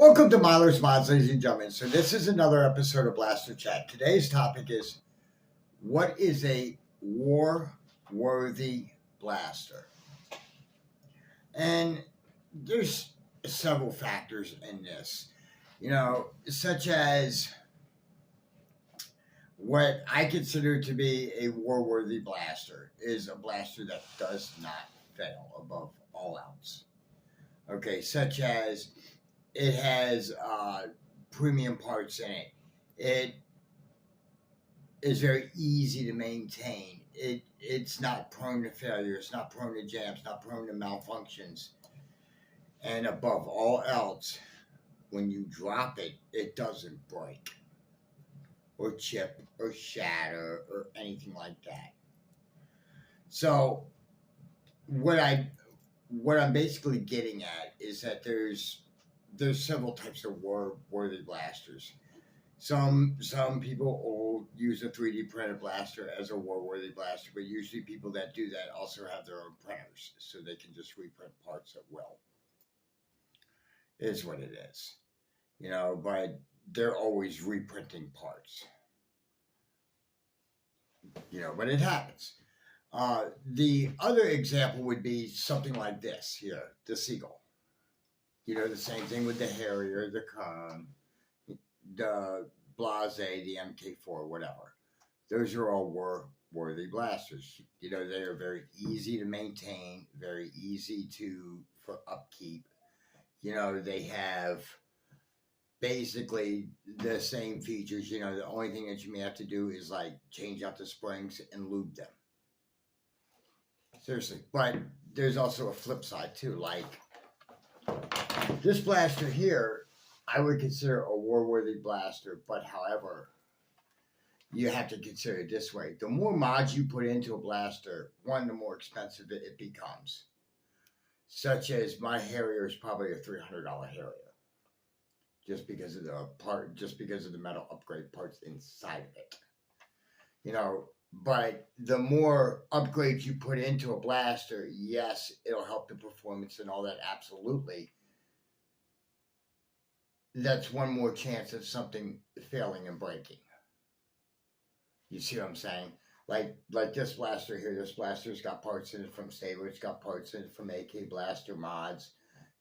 Welcome to Milers Mods, ladies and gentlemen. So this is another episode of Blaster Chat. Today's topic is, what is a war-worthy blaster? And there's several factors in this, such as what I consider to be a war-worthy blaster is a blaster that does not fail above all else. Okay, such as it has premium parts in it. It is very easy to maintain. It's not prone to failure. It's not prone to jams. Not prone to malfunctions. And above all else, when you drop it, it doesn't break or chip or shatter or anything like that. So what I'm basically getting at is that there's several types of war-worthy blasters. Some people will use a 3D printed blaster as a war-worthy blaster, but usually people that do that also have their own printers, so they can just reprint parts at will. It is what it is, but they're always reprinting parts, but it happens. The other example would be something like this here, the Seagull. The same thing with the Harrier, the Kern, the Blase, the MK4, whatever. Those are all war-worthy blasters. They are very easy to maintain, very easy for upkeep. They have basically the same features. The only thing that you may have to do is like change out the springs and lube them. Seriously. But there's also a flip side too, like this blaster here, I would consider a war-worthy blaster, but however, you have to consider it this way. The more mods you put into a blaster, the more expensive it becomes. Such as my Harrier is probably a $300 Harrier. Just because of the metal upgrade parts inside of it. But the more upgrades you put into a blaster, yes, it'll help the performance and all that, absolutely. That's one more chance of something failing and breaking. You see what I'm saying? Like this blaster here. This blaster's got parts in it from Saber. It's got parts in it from AK Blaster mods,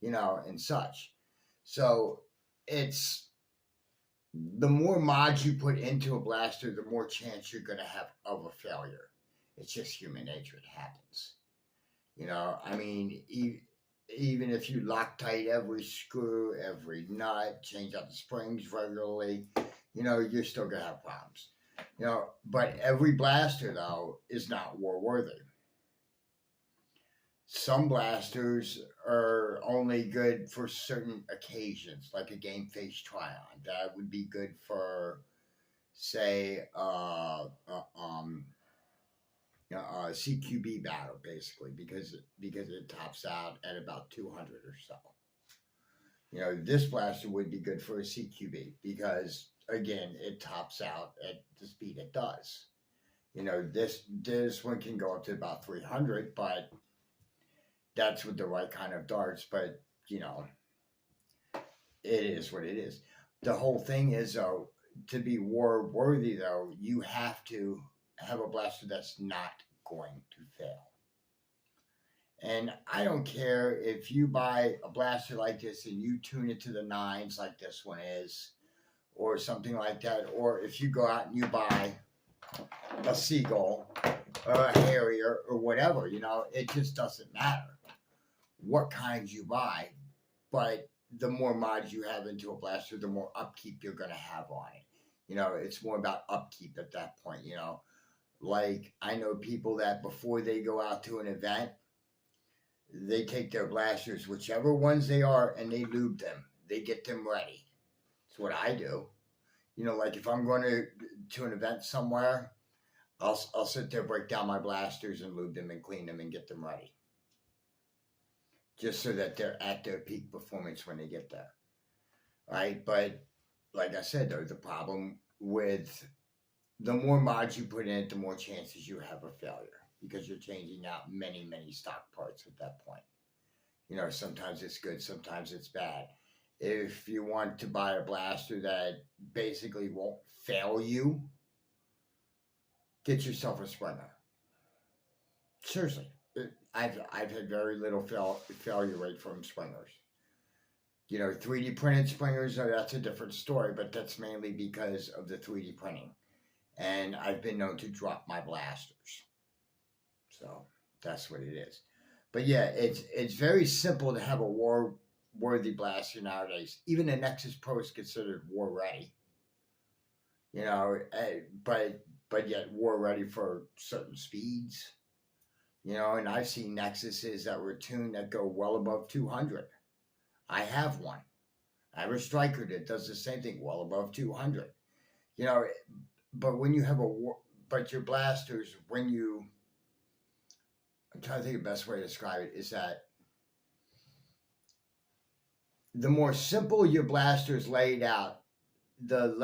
and such. So it's the more mods you put into a blaster, the more chance you're going to have of a failure. It's just human nature. It happens. Even if you Loctite every screw, every nut, change out the springs regularly, you're still going to have problems. But every blaster, though, is not war-worthy. Some blasters are only good for certain occasions, like a game face try-on. That would be good for, say, CQB battle, basically, because it tops out at about 200 or so. This blaster would be good for a CQB because, again, it tops out at the speed it does. This one can go up to about 300, but that's with the right kind of darts. But, it is what it is. The whole thing is, though, to be war-worthy, though, you have to have a blaster that's not going to fail. And I don't care if you buy a blaster like this and you tune it to the 9s like this one is, or something like that, or if you go out and you buy a Seagull or a Harrier or whatever, it just doesn't matter what kind you buy. But the more mods you have into a blaster, the more upkeep you're going to have on it. It's more about upkeep at that point, Like, I know people that before they go out to an event, they take their blasters, whichever ones they are, and they lube them. They get them ready. That's what I do. Like if I'm going to an event somewhere, I'll sit there, break down my blasters and lube them and clean them and get them ready. Just so that they're at their peak performance when they get there. Right? But like I said, though, the problem with the more mods you put in it, the more chances you have a failure because you're changing out many, many stock parts at that point. Sometimes it's good, sometimes it's bad. if you want to buy a blaster that basically won't fail you, get yourself a Springer. Seriously, I've had very little failure rate from Springers. 3D printed Springers, that's a different story, but that's mainly because of the 3D printing. And I've been known to drop my blasters. So that's what it is. But yeah, it's very simple to have a war-worthy blaster nowadays. Even the Nexus Pro is considered war-ready. But yet war-ready for certain speeds. And I've seen Nexuses that were tuned that go well above 200. I have one. I have a Striker that does the same thing, well above 200. But when you have but your blasters, I'm trying to think of the best way to describe it, is that the more simple your blaster is laid out, the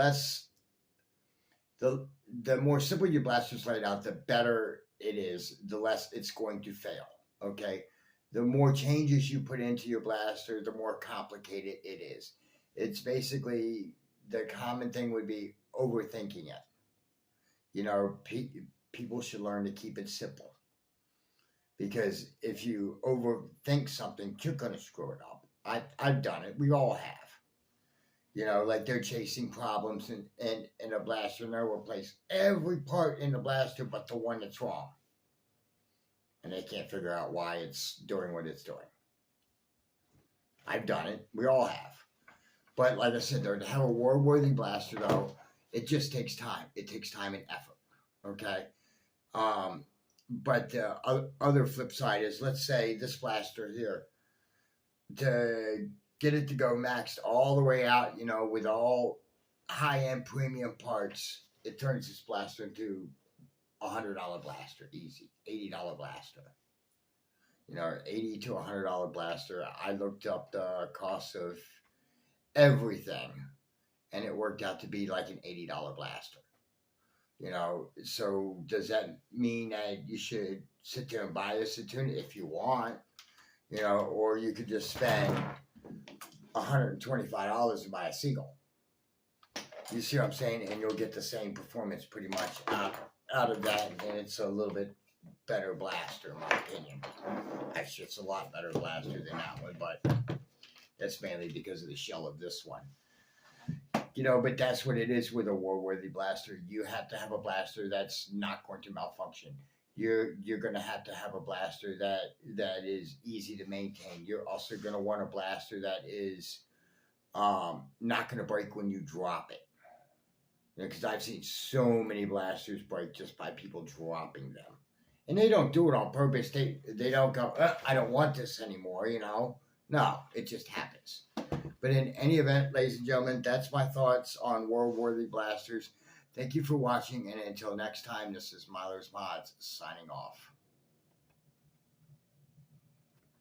more simple your blaster is laid out, the better it is, the less it's going to fail. Okay? The more changes you put into your blaster, the more complicated it is. It's basically, the common thing would be overthinking it. People should learn to keep it simple. Because if you overthink something, you're going to screw it up. I've done it. We all have. Like they're chasing problems in a blaster, and they'll replace every part in the blaster but the one that's wrong. And they can't figure out why it's doing what it's doing. I've done it. We all have. But like I said, to have a war-worthy blaster, though, it just takes time. It takes time and effort. Okay? But the other flip side is, let's say this blaster here, to get it to go maxed all the way out, with all high-end premium parts, it turns this blaster into $100 blaster, easy. $80 blaster. $80 to $100 blaster. I looked up the cost of everything, and it worked out to be like an $80 blaster. So does that mean that you should sit there and buy this and tune it if you want? Or you could just spend $125 to buy a Seagull. You see what I'm saying? And you'll get the same performance pretty much out of that, and it's a little bit better blaster in my opinion. Actually, it's a lot better blaster than that one, but that's mainly because of the shell of this one. But that's what it is with a war-worthy blaster. You have to have a blaster that's not going to malfunction. You're going to have a blaster that is easy to maintain. You're also going to want a blaster that is not going to break when you drop it. Because I've seen so many blasters break just by people dropping them. And they don't do it on purpose. They don't go, I don't want this anymore, No, it just happens. But in any event, ladies and gentlemen, that's my thoughts on war-worthy blasters. Thank you for watching, and until next time, this is Myler's Mods signing off.